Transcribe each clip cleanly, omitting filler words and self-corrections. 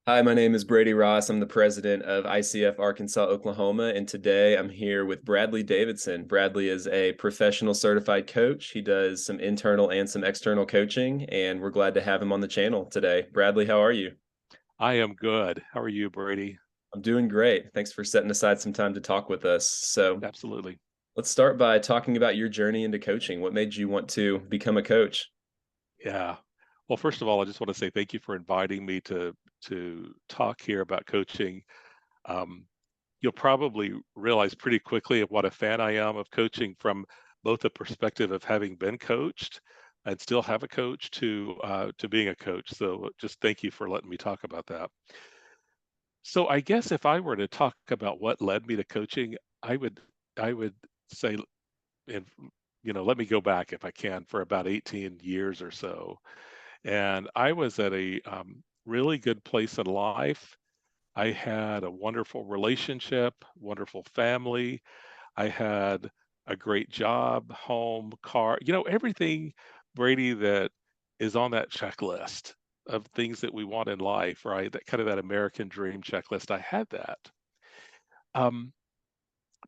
Hi, my name is Brady Ross. I'm the president of ICF Arkansas, Oklahoma, and today I'm here with Bradley Davidson. Bradley is a professional certified coach. He does some internal and some external coaching, and we're glad to have him on the channel today. Bradley, how are you? I am good. How are you, Brady? I'm doing great. Thanks for setting aside some time to talk with us. So, Absolutely. let's start by talking about your journey into coaching. What made you want to become a coach? Yeah. Well, first of all, I just want to say thank you for inviting me to talk here about coaching. Um, you'll probably realize pretty quickly of what a fan I am of coaching from both the perspective of having been coached and still have a coach to being a coach. So just thank you for letting me talk about that. So I guess if I were to talk about what led me to coaching, I would say and let me go back if I can for about 18 years or so. And I was at a really good place in life. I had a wonderful relationship, wonderful family. I had a great job, home, car, everything, Brady, that is on that checklist of things that we want in life, right? That kind of that American dream checklist. I had that. Um,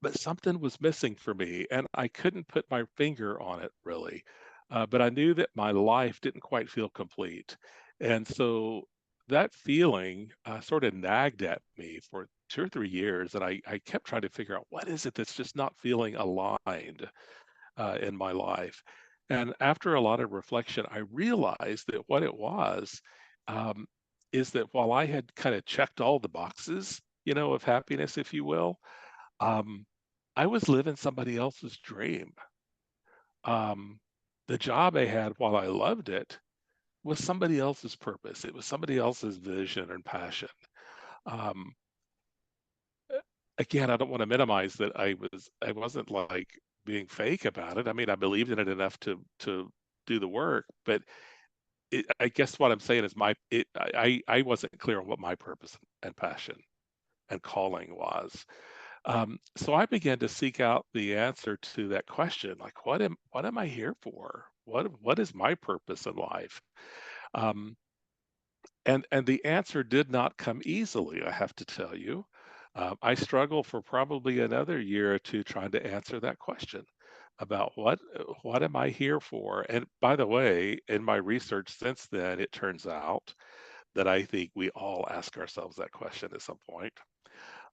but something was missing for me, and I couldn't put my finger on it really. But I knew that my life didn't quite feel complete. And so that feeling sort of nagged at me for 2 or 3 years. And I kept trying to figure out what is it that's just not feeling aligned in my life. And after a lot of reflection, I realized that what it was um, is that while I had kind of checked all the boxes, of happiness, if you will, um, I was living somebody else's dream. Um, the job I had, while I loved it, was somebody else's purpose. It was somebody else's vision and passion. Um, Again, I don't want to minimize that I wasn't like being fake about it. I mean, I believed in it enough to do the work, but I guess what I'm saying is I wasn't clear on what my purpose and passion and calling was. So I began to seek out the answer to that question, like what am I here for? What is my purpose in life? Um, and the answer did not come easily, I have to tell you. I struggled for probably another year or two trying to answer that question about what am I here for? And by the way, in my research since then, it turns out that I think we all ask ourselves that question at some point.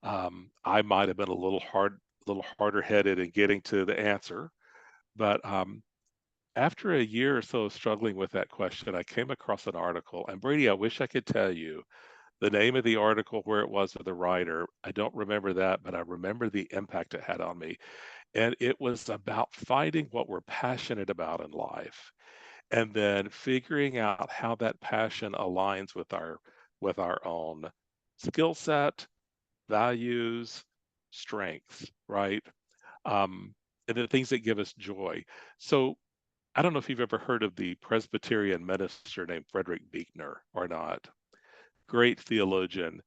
I might have been a little harder headed in getting to the answer, but after a year or so of struggling with that question, I came across an article. And Brady, I wish I could tell you the name of the article, where it was, or the writer. I don't remember that, but I remember the impact it had on me. And it was about finding what we're passionate about in life, and then figuring out how that passion aligns with our own skill set, values, strengths, right? And the things that give us joy. So I don't know if you've ever heard of the Presbyterian minister named Frederick Buechner or not. Great theologian.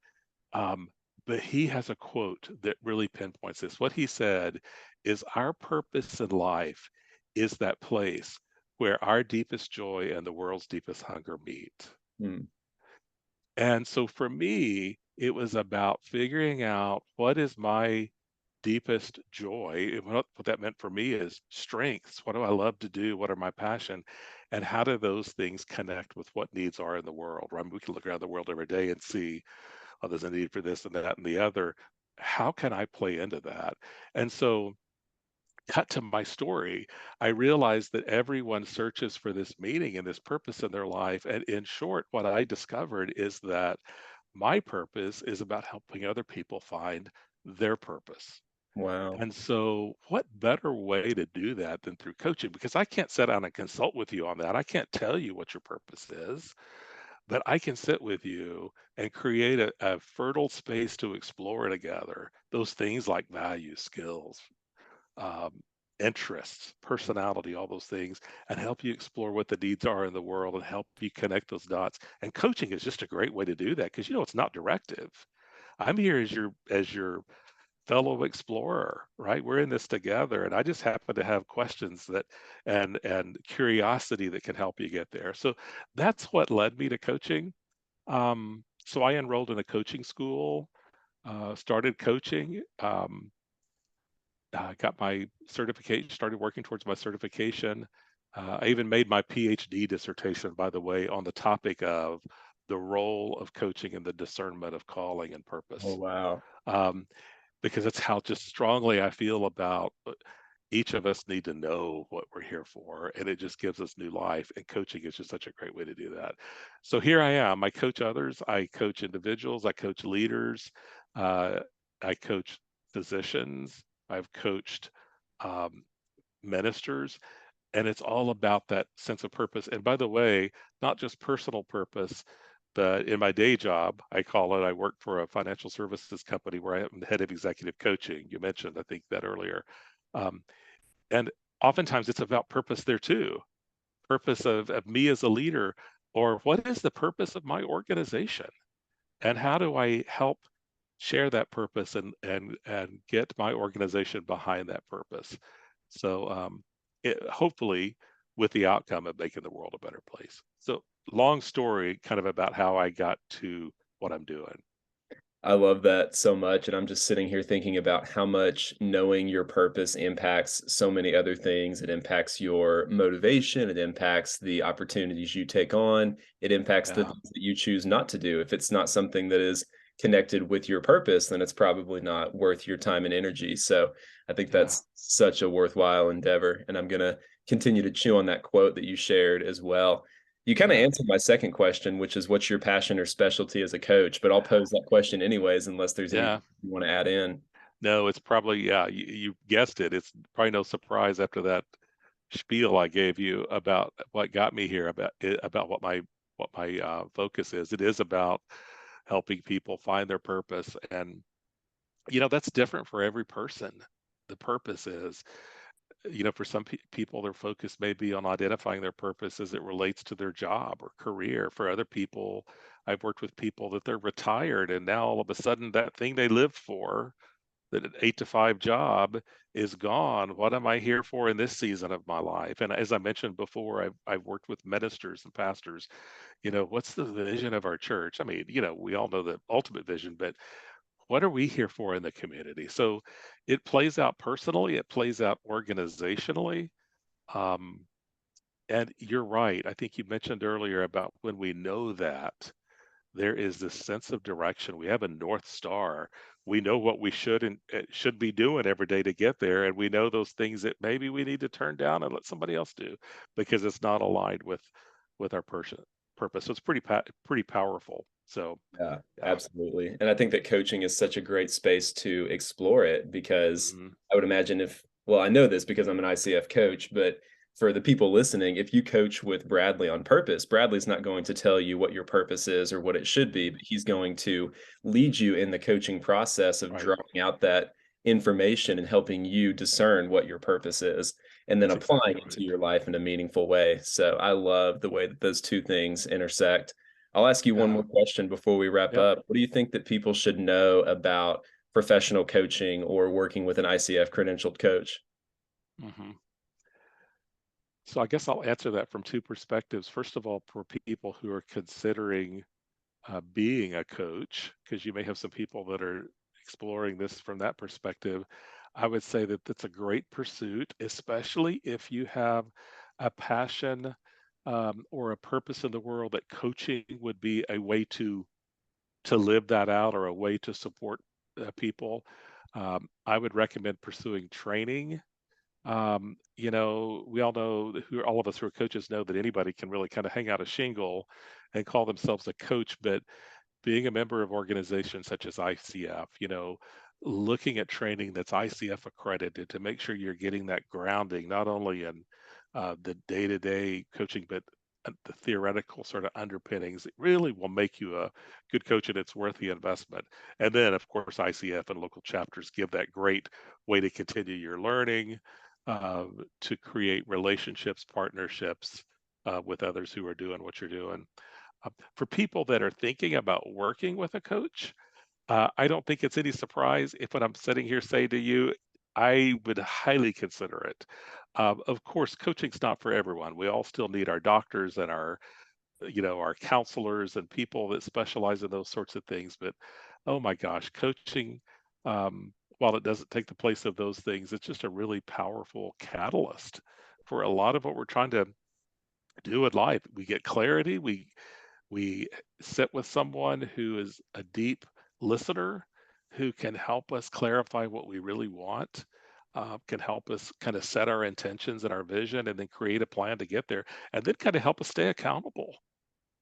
Um, but he has a quote that really pinpoints this. What he said is, our purpose in life is that place where our deepest joy and the world's deepest hunger meet. Hmm. And so for me, it was about figuring out what is my deepest joy. And what that meant for me is strengths. What do I love to do? What are my passion? And how do those things connect with what needs are in the world? Right? We can look around the world every day and see, oh, there's a need for this and that and the other. How can I play into that? And so, cut to my story, I realized that everyone searches for this meaning and this purpose in their life. And in short, what I discovered is that my purpose is about helping other people find their purpose. Wow. And so, what better way to do that than through coaching? Because I can't sit down and consult with you on that. I can't tell you what your purpose is, but I can sit with you and create a fertile space to explore together those things like values, skills, um, interests, personality, all those things, and help you explore what the needs are in the world and help you connect those dots. And coaching is just a great way to do that because it's not directive. I'm here as your fellow explorer, right? We're in this together, and I just happen to have questions that and curiosity that can help you get there. So that's what led me to coaching. Um, So I enrolled in a coaching school, started coaching, got my certification, started working towards my certification. I even made my PhD dissertation, by the way, on the topic of the role of coaching in the discernment of calling and Oh, purpose. wow. Um, because that's how just strongly I feel about each of us need to know what we're here for, and it just gives us new life. And coaching is just such a great way to do that. So here I am. I coach others. I coach individuals. I coach leaders. Uh, I coach physicians. I've coached um, ministers, and it's all about that sense of purpose. And by the way, not just personal purpose, but in my day job, I call it, I work for a financial services company where I am the head of executive coaching. You mentioned, I think, that earlier. Um, and oftentimes it's about purpose there too. Purpose of me as a leader, or what is the purpose of my organization? And how do I help share that purpose and get my organization behind that purpose? So hopefully with the outcome of making the world a better place. So long story kind of about how I got to what I'm doing. I love that so much. And I'm just sitting here thinking about how much knowing your purpose impacts so many other things. It impacts your motivation, it impacts the opportunities you take on, it impacts the Yeah, things that you choose not to do. If it's not something that is connected with your purpose, then it's probably not worth your time and energy. So I think yeah, that's such a worthwhile endeavor. And I'm going to continue to chew on that quote that you shared as well. You kind of yeah, answered my second question, which is what's your passion or specialty as a coach? But I'll pose that question anyways, unless there's anything yeah. you want to add in. No, it's probably, yeah, you guessed it. It's probably no surprise after that spiel I gave you about what got me here, about what my focus is. It is about helping people find their purpose, and that's different for every person. The purpose is, for some people, their focus may be on identifying their purpose as it relates to their job or career. For other people, I've worked with people that they're retired, and now all of a sudden that thing they lived for, that an 8 to 5 job, is gone. What am I here for in this season of my life? And as I mentioned before, I've worked with ministers and pastors. What's the vision of our church? I mean, we all know the ultimate vision, but what are we here for in the community? So it plays out personally, it plays out organizationally. Um, and you're right. I think you mentioned earlier about when we know that there is this sense of direction. We have a North Star. We know what we should be doing every day to get there. And we know those things that maybe we need to turn down and let somebody else do because it's not aligned with our purpose. So it's pretty powerful. So Yeah, yeah. absolutely. And I think that coaching is such a great space to explore it because Hmm. I would imagine well, I know this because I'm an ICF coach, but for the people listening, if you coach with Bradley on purpose, Bradley's not going to tell you what your purpose is or what it should be, but he's going to lead you in the coaching process of Right. drawing out that information and helping you discern what your purpose is and then That's applying exactly it to right. your life in a meaningful way. So I love the way that those two things intersect. I'll ask you one Yeah. more question before we wrap Yep. up. What do you think that people should know about professional coaching or working with an ICF credentialed coach? Hmm. So I guess I'll answer that from two perspectives. First of all, for people who are considering being a coach, because you may have some people that are exploring this from that perspective, I would say that that's a great pursuit, especially if you have a passion or a purpose in the world that coaching would be a way to live that out or a way to support people. I would recommend pursuing training. We all know who all of us who are coaches know that anybody can really kind of hang out a shingle and call themselves a coach, but being a member of organizations such as ICF, looking at training that's ICF accredited to make sure you're getting that grounding, not only in the day-to-day coaching, but the theoretical sort of underpinnings, it really will make you a good coach, and it's worth the investment. And then, of course, ICF and local chapters give that great way to continue your learning, to create relationships, partnerships with others who are doing what you're doing. For people that are thinking about working with a coach, I don't think it's any surprise if what I'm sitting here saying to you, I would highly consider it. Of course, coaching's not for everyone. We all still need our doctors and our our counselors and people that specialize in those sorts of things. But oh my gosh, coaching, while it doesn't take the place of those things, it's just a really powerful catalyst for a lot of what we're trying to do in life. We get clarity. We sit with someone who is a deep listener, who can help us clarify what we really want, can help us kind of set our intentions and our vision, and then create a plan to get there, and then kind of help us stay accountable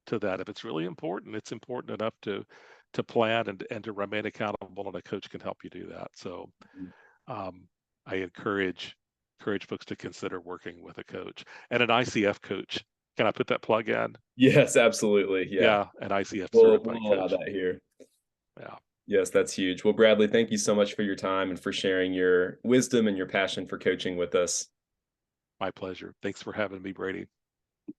to that. If it's really important, it's important enough to plan and to remain accountable, and a coach can help you do that. So um, I encourage folks to consider working with a coach and an ICF coach. Can I put that plug in? Yes, absolutely. Yeah. Yeah, an ICF We'll certified allow coach. that here. Yeah, Yes, that's huge. Well, Bradley, thank you so much for your time and for sharing your wisdom and your passion for coaching with us. my pleasure. Thanks for having me, Brady.